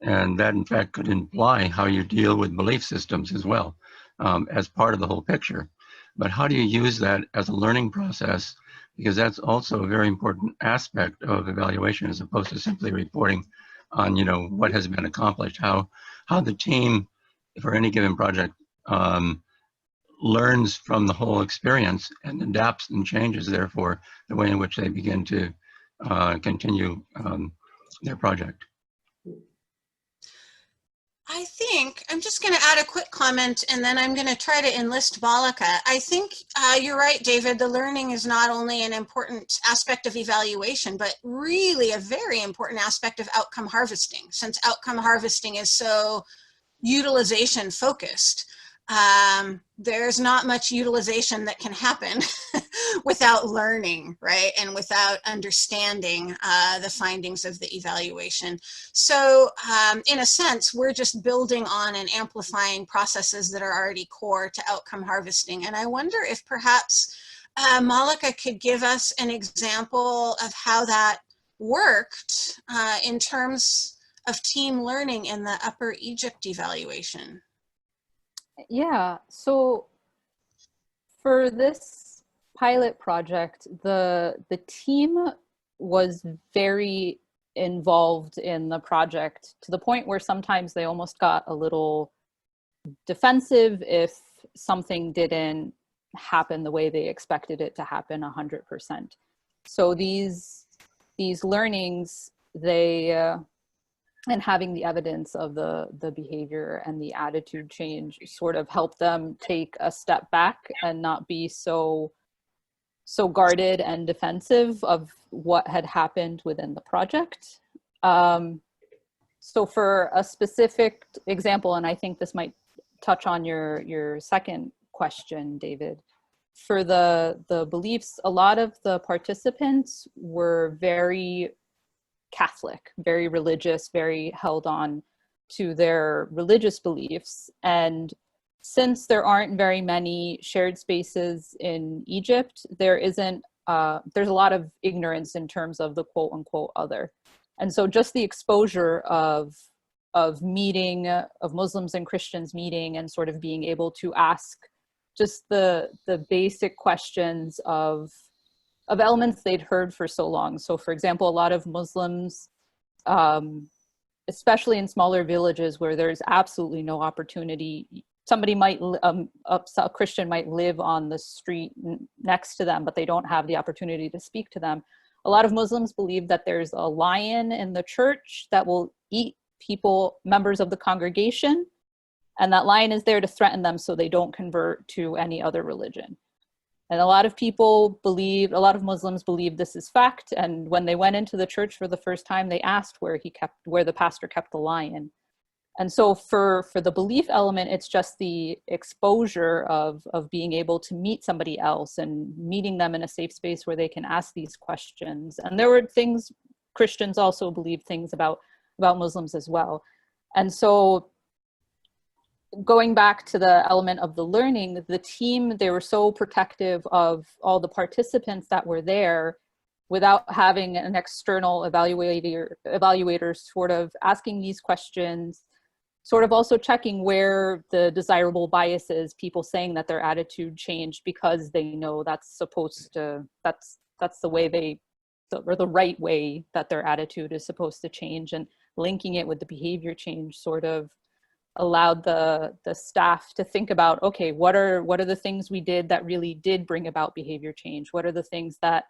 And that, in fact, could imply how you deal with belief systems as well, as part of the whole picture. But how do you use that as a learning process? Because that's also a very important aspect of evaluation, as opposed to simply reporting on, you know, what has been accomplished, how the team, for any given project, learns from the whole experience and adapts and changes, therefore, the way in which they begin to continue their project. I think I'm just going to add a quick comment and then I'm going to try to enlist Malika. I think you're right, David. The learning is not only an important aspect of evaluation, but really a very important aspect of outcome harvesting, since outcome harvesting is so utilization focused. There's not much utilization that can happen without learning, right? And without understanding the findings of the evaluation. So in a sense, we're just building on and amplifying processes that are already core to outcome harvesting. And I wonder if perhaps Malika could give us an example of how that worked in terms of team learning in the Upper Egypt evaluation. Yeah, so for this pilot project, the team was very involved in the project to the point where sometimes they almost got a little defensive if something didn't happen the way they expected it to happen 100%. So these learnings, they and having the evidence of the behavior and the attitude change sort of helped them take a step back and not be so guarded and defensive of what had happened within the project. So for a specific example, and I think this might touch on your second question, David, for the beliefs, a lot of the participants were very Catholic, very religious, very held on to their religious beliefs. And since there aren't very many shared spaces in Egypt, there's a lot of ignorance in terms of the quote unquote other. And so just the exposure of meeting, of Muslims and Christians meeting and sort of being able to ask just the basic questions of elements they'd heard for so long. So for example, a lot of Muslims, especially in smaller villages where there's absolutely no opportunity, somebody might, a Christian might live on the street next to them, but they don't have the opportunity to speak to them. A lot of Muslims believe that there's a lion in the church that will eat people, members of the congregation, and that lion is there to threaten them so they don't convert to any other religion. And a lot of Muslims believe this is fact. And when they went into the church for the first time, they asked where the pastor kept the lion. And so for the belief element, it's just the exposure of being able to meet somebody else and meeting them in a safe space where they can ask these questions. And there were things, Christians also believe things about Muslims as well. And so going back to the element of the learning, the team, they were so protective of all the participants that were there without having an external evaluator sort of asking these questions, sort of also checking where the desirable bias is, people saying that their attitude changed because they know that's the way or the right way that their attitude is supposed to change, and linking it with the behavior change sort of allowed the staff to think about, okay, what are the things we did that really did bring about behavior change? What are the things that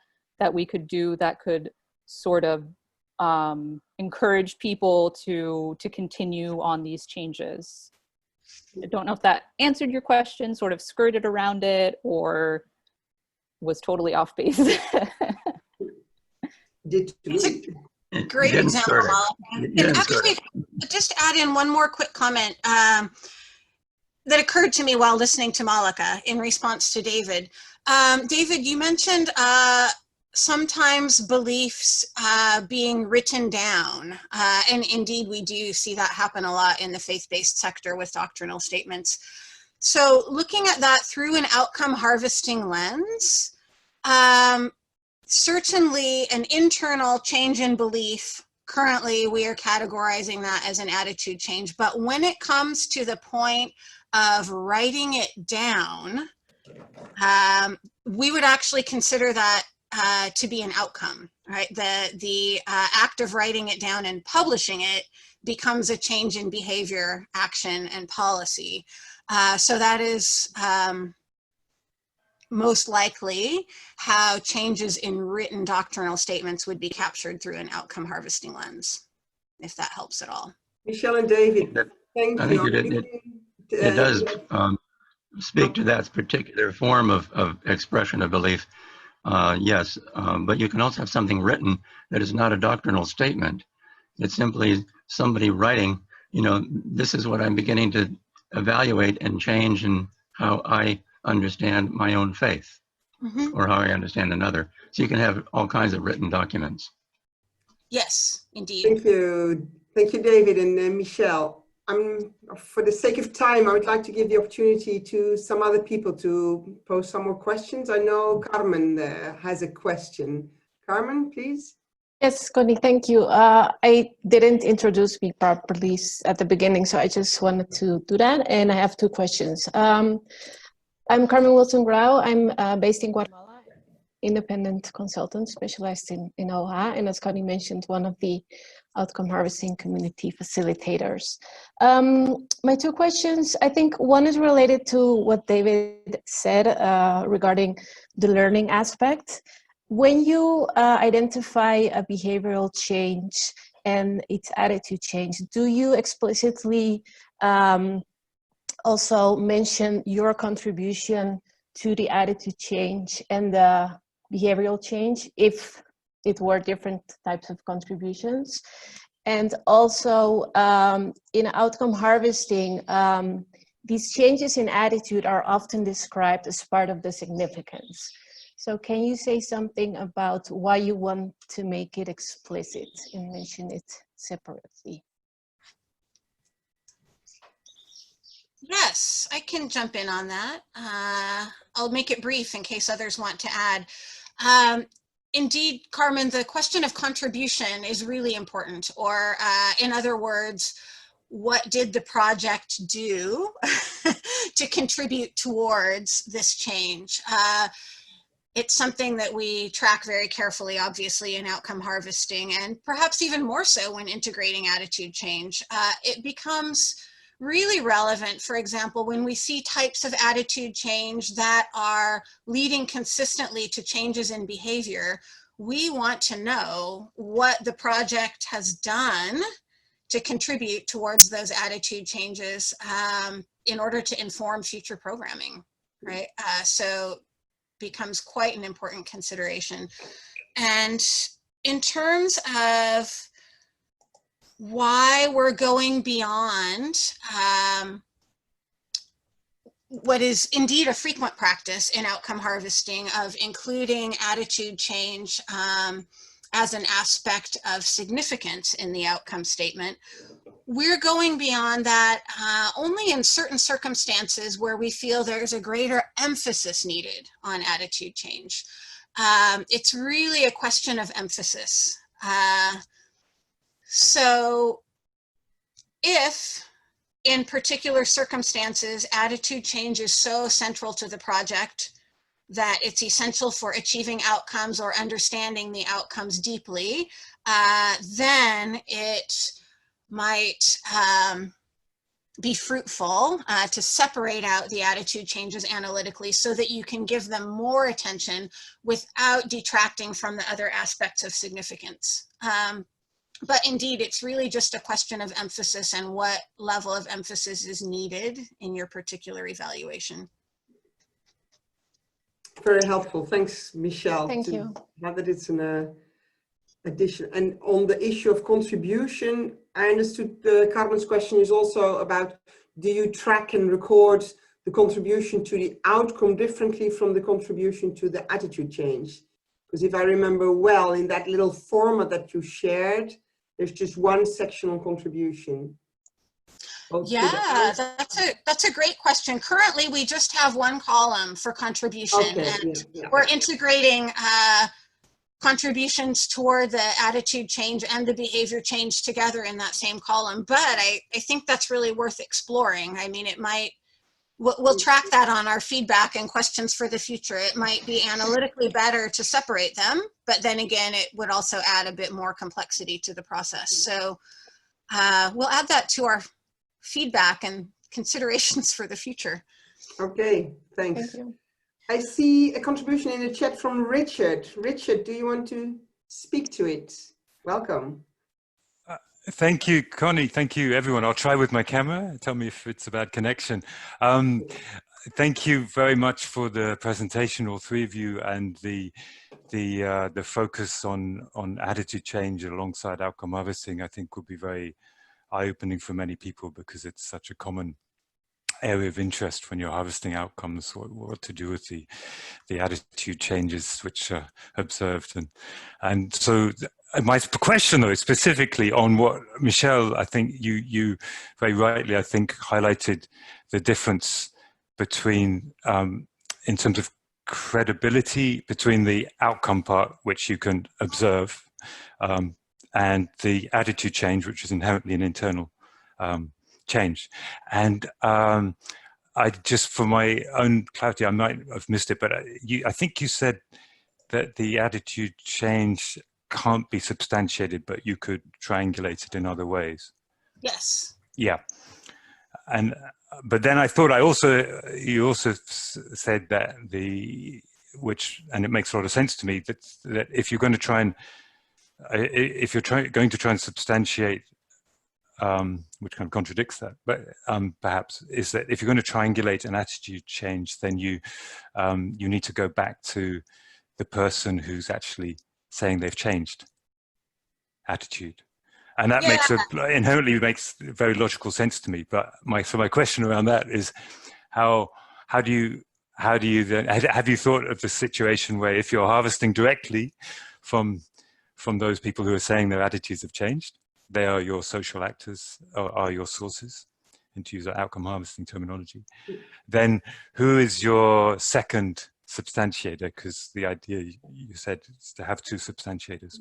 we could do that could sort of encourage people to continue on these changes? I don't know if that answered your question, sort of skirted around it, or was totally off base. Great example, Malaka. And actually, just add in one more quick comment that occurred to me while listening to Malaka in response to David. David, you mentioned sometimes beliefs being written down. And indeed, we do see that happen a lot in the faith-based sector with doctrinal statements. So looking at that through an outcome harvesting lens, certainly an internal change in belief, currently we are categorizing that as an attitude change. But when it comes to the point of writing it down, we would actually consider that to be an outcome, right? The act of writing it down and publishing it becomes a change in behavior, action, and policy. So that is most likely how changes in written doctrinal statements would be captured through an outcome harvesting lens, if that helps at all. Michelle and David, thank I you. think it does speak to that particular form of expression of belief. Yes, but you can also have something written that is not a doctrinal statement. It's simply somebody writing, this is what I'm beginning to evaluate and change in how I understand my own faith, or how I understand another. So you can have all kinds of written documents. Yes, indeed. Thank you. Thank you, David and Michelle. For the sake of time, I would like to give the opportunity to some other people to pose some more questions. I know Carmen has a question. Carmen, please. Yes, Connie, thank you. I didn't introduce me properly at the beginning, so I just wanted to do that. And I have two questions. I'm Carmen Wilson Grau. I'm based in Guatemala, independent consultant specialized in OHA, and as Connie mentioned, one of the outcome harvesting community facilitators. My two questions, I think one is related to what David said regarding the learning aspect. When you identify a behavioral change and its attitude change. Do you explicitly also mention your contribution to the attitude change and the behavioral change, if it were different types of contributions? And also in outcome harvesting, these changes in attitude are often described as part of the significance. So can you say something about why you want to make it explicit and mention it separately? Yes, I can jump in on that. I'll make it brief in case others want to add. Indeed, Carmen, the question of contribution is really important, or in other words, what did the project do to contribute towards this change? It's something that we track very carefully, obviously, in outcome harvesting, and perhaps even more so when integrating attitude change. It becomes really relevant, for example, when we see types of attitude change that are leading consistently to changes in behavior. We want to know what the project has done to contribute towards those attitude changes in order to inform future programming, right? So becomes quite an important consideration. And in terms of why we're going beyond what is indeed a frequent practice in outcome harvesting of including attitude change as an aspect of significance in the outcome statement, we're going beyond that only in certain circumstances where we feel there's a greater emphasis needed on attitude change. It's really a question of emphasis. So if in particular circumstances, attitude change is so central to the project that it's essential for achieving outcomes or understanding the outcomes deeply, then it might be fruitful to separate out the attitude changes analytically so that you can give them more attention without detracting from the other aspects of significance. But indeed, it's really just a question of emphasis and what level of emphasis is needed in your particular evaluation. Very helpful. Thanks, Michelle. Thank you. Now that it's an addition. And on the issue of contribution, I understood Carmen's question is also about, do you track and record the contribution to the outcome differently from the contribution to the attitude change? Because if I remember well, in that little format that you shared, there's just one section on contribution. Yeah, that's a great question. Currently, we just have one column for contribution, and we're integrating contributions toward the attitude change and the behavior change together in that same column. But I think that's really worth exploring. I mean, it might, we'll track that on our feedback and questions for the future. It might be analytically better to separate them, but then again, it would also add a bit more complexity to the process. So we'll add that to our feedback and considerations for the future. Okay, thanks. Thank you. I see a contribution in the chat from Richard. Richard, do you want to speak to it? Welcome. Thank you, Connie. Thank you, everyone. I'll try with my camera. Tell me if it's a bad connection. Thank you very much for the presentation, all three of you, and the focus on attitude change alongside outcome harvesting. I think will be very eye-opening for many people because it's such a common area of interest when you're harvesting outcomes, what to do with the attitude changes which are observed. And so my question though is specifically on what Michelle, I think you very rightly, I think, highlighted the difference between, in terms of credibility, between the outcome part, which you can observe, and the attitude change, which is inherently an internal change. And I just, for my own clarity, I might have missed it, but I think you said that the attitude change can't be substantiated, but you could triangulate it in other ways. Yes. Yeah. And but then I thought you also said that and it makes a lot of sense to me, that if you're going to try and if you're going to try and substantiate, which kind of contradicts that, but perhaps, is that if you're going to triangulate an attitude change, then you need to go back to the person who's actually saying they've changed attitude. And that inherently makes very logical sense to me. But my question around that is, how do you then, have you thought of the situation where if you're harvesting directly from those people who are saying their attitudes have changed, they are your social actors, or are your sources, and to use our outcome harvesting terminology, then who is your second substantiator? Because the idea you said is to have two substantiators.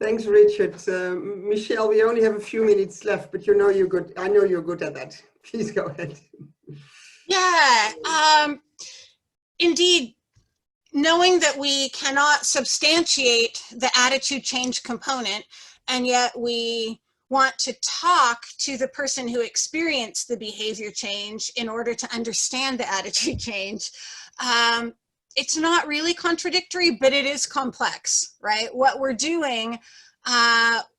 Thanks, Richard. Michelle, we only have a few minutes left, but you know you're good. I know you're good at that. Please go ahead. Yeah, indeed, knowing that we cannot substantiate the attitude change component, and yet we want to talk to the person who experienced the behavior change in order to understand the attitude change. It's not really contradictory, but it is complex, right? What we're doing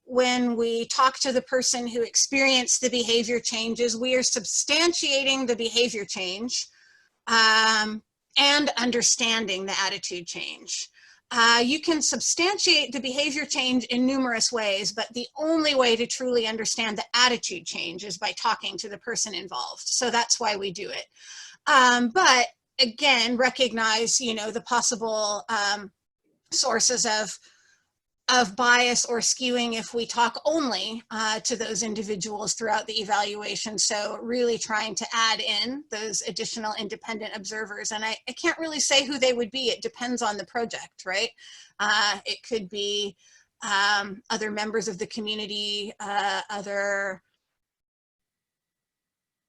when we talk to the person who experienced the behavior changes, we are substantiating the behavior change and understanding the attitude change. You can substantiate the behavior change in numerous ways, but the only way to truly understand the attitude change is by talking to the person involved. So that's why we do it. But again, recognize, the possible sources of bias or skewing if we talk only to those individuals throughout the evaluation. So really trying to add in those additional independent observers. And I can't really say who they would be. It depends on the project, right? It could be other members of the community, other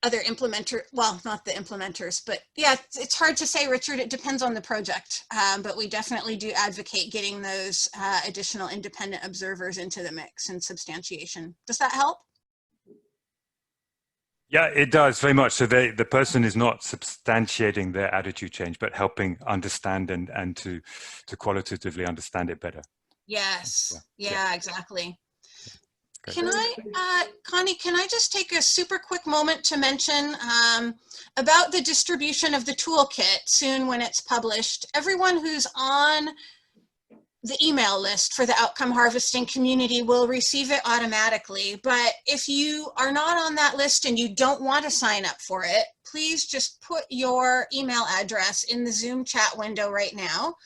implementer, well, not the implementers, but yeah, it's hard to say, Richard. It depends on the project, but we definitely do advocate getting those additional independent observers into the mix and substantiation. Does that help? Yeah, it does very much. So the person is not substantiating their attitude change, but helping understand and to qualitatively understand it better. Yes. Yeah, exactly. Okay. Can I, Connie, can I just take a super quick moment to mention about the distribution of the toolkit soon when it's published? Everyone who's on the email list for the outcome harvesting community will receive it automatically. But if you are not on that list and you don't want to sign up for it, please just put your email address in the Zoom chat window right now.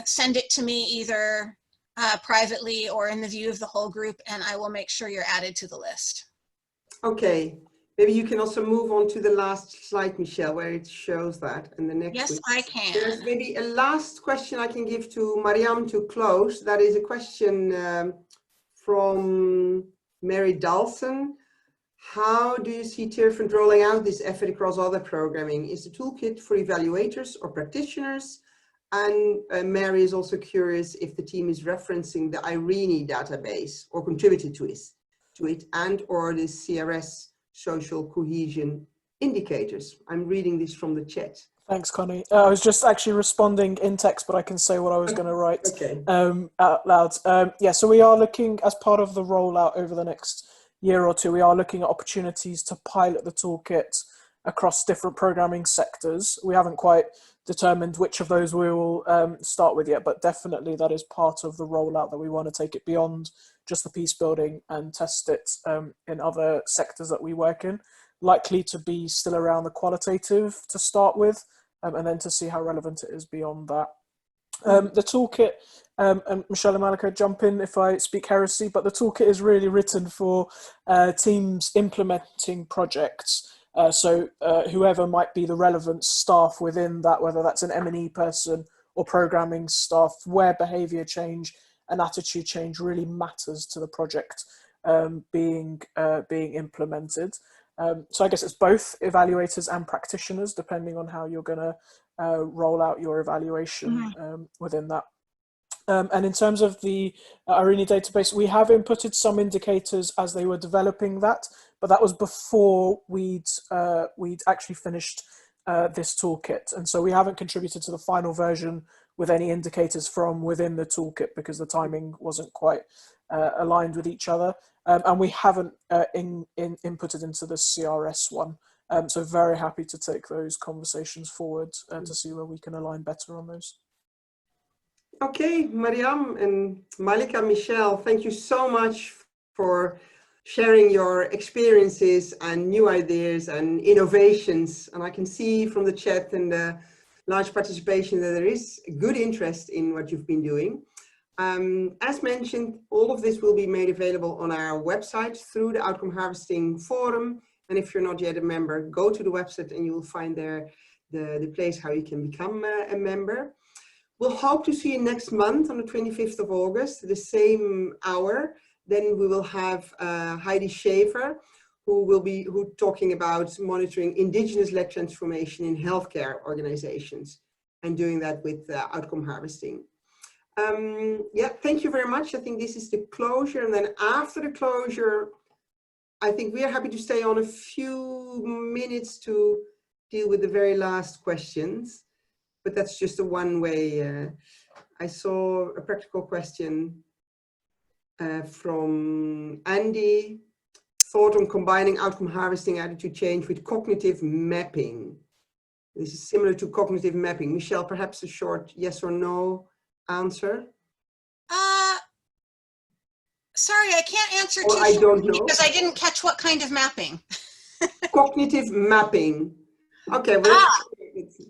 Send it to me either privately or in the view of the whole group, and I will make sure you're added to the list. Okay, maybe you can also move on to the last slide, Michelle, where it shows that, and the next Yes, week. I can. There's maybe a last question I can give to Mariam to close. That is a question from Mary Dalson. How do you see TIRFNT rolling out this effort across other programming? Is the toolkit for evaluators or practitioners? And Mary is also curious if the team is referencing the IRENI database or contributed to it and or the CRS social cohesion indicators. I'm reading this from the chat. Thanks, Connie. I was just actually responding in text, but I can say what I was going to write out loud. Yeah, so we are looking, as part of the rollout over the next year or two, we are looking at opportunities to pilot the toolkit across different programming sectors. We haven't quite determined which of those we will start with yet, but definitely that is part of the rollout, that we want to take it beyond just the peace building and test it in other sectors that we work in. Likely to be still around the qualitative to start with, and then to see how relevant it is beyond that. The toolkit, and Michelle and Malika, jump in if I speak heresy, but the toolkit is really written for teams implementing projects. So whoever might be the relevant staff within that, whether that's an M&E person or programming staff, where behavior change and attitude change really matters to the project being implemented. So I guess it's both evaluators and practitioners, depending on how you're going to roll out your evaluation within that. And in terms of the IRENI database, we have inputted some indicators as they were developing that, but that was before we'd actually finished this toolkit. And so we haven't contributed to the final version with any indicators from within the toolkit because the timing wasn't quite aligned with each other. And we haven't inputted into the CRS one. So very happy to take those conversations forward to see where we can align better on those. Okay, Mariam and Malika, Michelle, thank you so much for sharing your experiences and new ideas and innovations. And I can see from the chat and the large participation that there is good interest in what you've been doing. As mentioned, all of this will be made available on our website through the Outcome Harvesting Forum. And if you're not yet a member, go to the website and you will find there the place how you can become a member. We'll hope to see you next month on the 25th of August, the same hour. Then we will have Heidi Schaefer, who will be talking about monitoring Indigenous-led transformation in healthcare organizations and doing that with outcome harvesting. Yeah, thank you very much. I think this is the closure. And then after the closure, I think we are happy to stay on a few minutes to deal with the very last questions. But that's just a one way. I saw a practical question from Andy. Thought on combining outcome harvesting attitude change with cognitive mapping. This is similar to cognitive mapping. Michelle, perhaps a short yes or no answer? Sorry, I can't answer Or too I don't shortly know. because I didn't catch what kind of mapping. Cognitive mapping. Okay, well,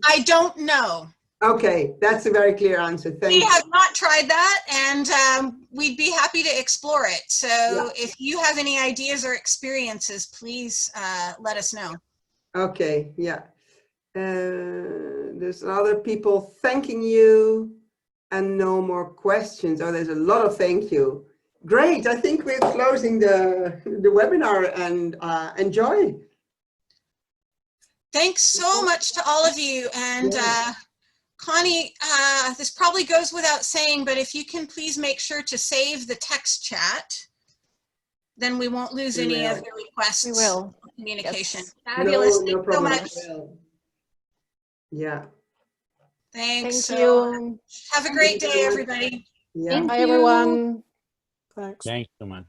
I don't know. okay, that's a very clear answer. Thank We you. have not tried that, and we'd be happy to explore it. So if you have any ideas or experiences, please let us know. Okay, yeah. There's other people thanking you and no more questions. Oh, there's a lot of thank you. Great, I think we're closing the webinar and enjoy. Thanks so much to all of you. And Connie, this probably goes without saying, but if you can please make sure to save the text chat, then we won't lose any of the requests. We will. Communication. Yes. Fabulous. No Thanks so problem. much. Yeah. Thanks. Thank you. Have a great day, everybody. Yeah. Bye, everyone. Thanks. Thanks so much.